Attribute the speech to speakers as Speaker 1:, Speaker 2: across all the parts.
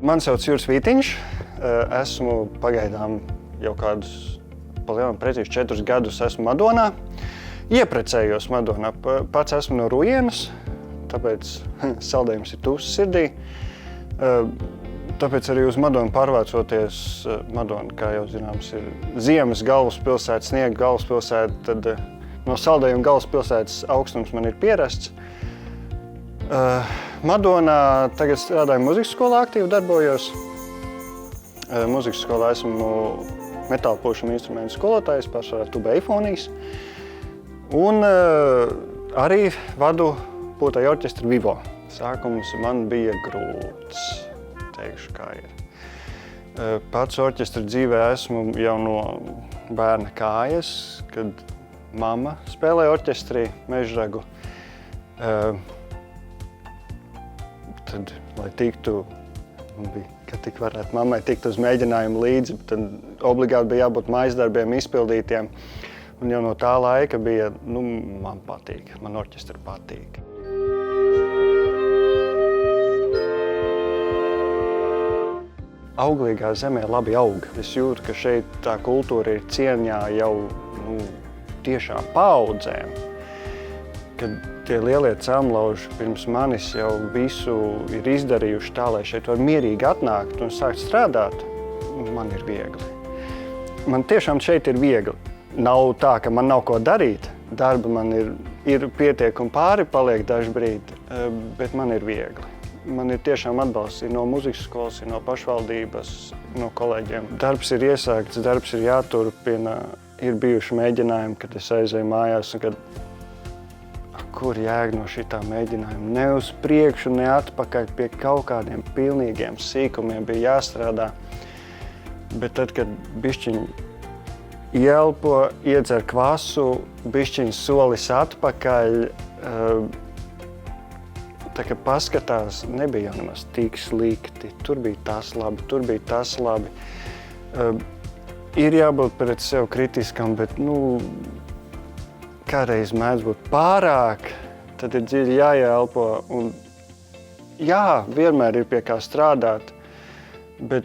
Speaker 1: Mani sauc Juris Vītiņš. Esmu pagaidām jau kādus, precīzi 4 gadus esmu Madonā. Ieprecējos Madonā. Pats esmu no Rujienas, tāpēc saldējums ir tuvs sirdī. Tāpēc arī uz Madonu pārvācoties, Madona, kā jau zināms, ir ziemas galvaspilsēta, sniega galvaspilsēta, tad no saldējuma galvaspilsētas augstums man ir pierasts. Madonā tagad strādāju muzikas skolā, aktīvi darbojos. Muzikas skolā esmu metāla pušuma instrumentu skolotājs, pārsvarā tuba eifonijas. Un arī vadu pūtai orķestri Vivo. Sākums man bija grūts, teikšu kā ir. Pats orķestra dzīvē esmu jau no bērna kājas, kad mamma spēlēja orķestrī Mežragu. Tad, lai tiktu, kad tik varētu mammai tikt uz mēģinājumu līdzi, tad obligāti bija jābūt mājasdarbiem izpildītiem. Un jau no tā laika bija, man patīk, man orķestra patīk. Auglīgā zemē labi aug. Es jūtu, ka šeit tā kultūra ir cieņā jau tiešām paaudzēm. Kad tie lielie cēlonlauži pirms manis jau visu ir izdarījuši tā, lai šeit var mierīgi atnākt un sākt strādāt, man ir viegli. Man tiešām šeit ir viegli. Nav tā, ka man nav ko darīt. Darba man ir pietiekami pāri paliek dažbrīd, bet man ir viegli. Man ir tiešām atbalsts no muzikas skolas, no pašvaldības, no kolēģiem. Darbs ir iesākts, darbs ir jāturpina. Ir bijuši mēģinājumi, kad es aizēju mājās un kad kur jēga no šitā mēģinājuma? Ne uz priekšu, ne atpakaļ pie kaut kādiem pilnīgiem sīkumiem bija jāstrādā. Bet tad, kad bišķiņ ielpo, iedzer kvasu, bišķiņ solis atpakaļ, tā kā paskatās, nebija jau nemaz tik slikti. Tur bija tas labi, tur bija tas labi. Ir jābūt pret sev kritiskam, bet, kādreiz mēdz būt pārāk, tad ir dziļi jāielpo. Un, jā, vienmēr ir pie kā strādāt, bet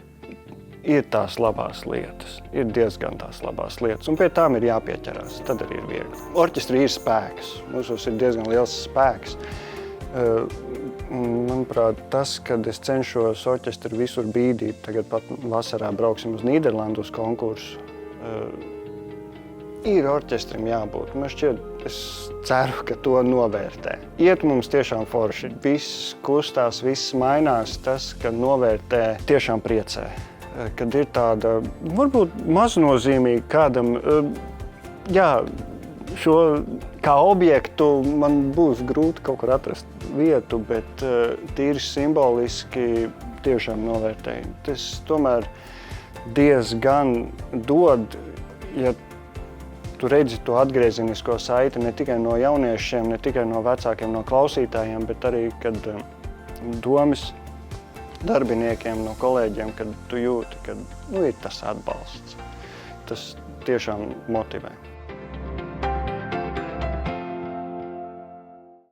Speaker 1: ir tās labās lietas. Ir diezgan tās labās lietas, un pie tām ir jāpieķerās. Tad arī ir viegli. Orķestrī ir spēks. Mūsos ir diezgan liels spēks. Manuprāt, tas, kad es cenšos orķestri visur bīdīt, tagad pat vasarā brauksim uz Nīderlandu uz konkursu, ir orķestrim jābūt. Man šķiet, es ceru, ka to novērtē. Iet mums tiešām forši. Viss kustās, viss mainās. Tas, kad novērtē, tiešām priecē. Kad ir tāda, varbūt maznozīmīga kādam, šo kā objektu man būs grūti kaut kur atrast vietu, bet tīri simboliski tiešām novērtēju. Tas tomēr diezgan dod, ja tu redzi to atgriezenisko saiti ne tikai no jauniešiem, ne tikai no vecākiem, no klausītājiem, bet arī, kad domas darbiniekiem, no kolēģiem, kad tu jūti, ka ir tas atbalsts. Tas tiešām motivē.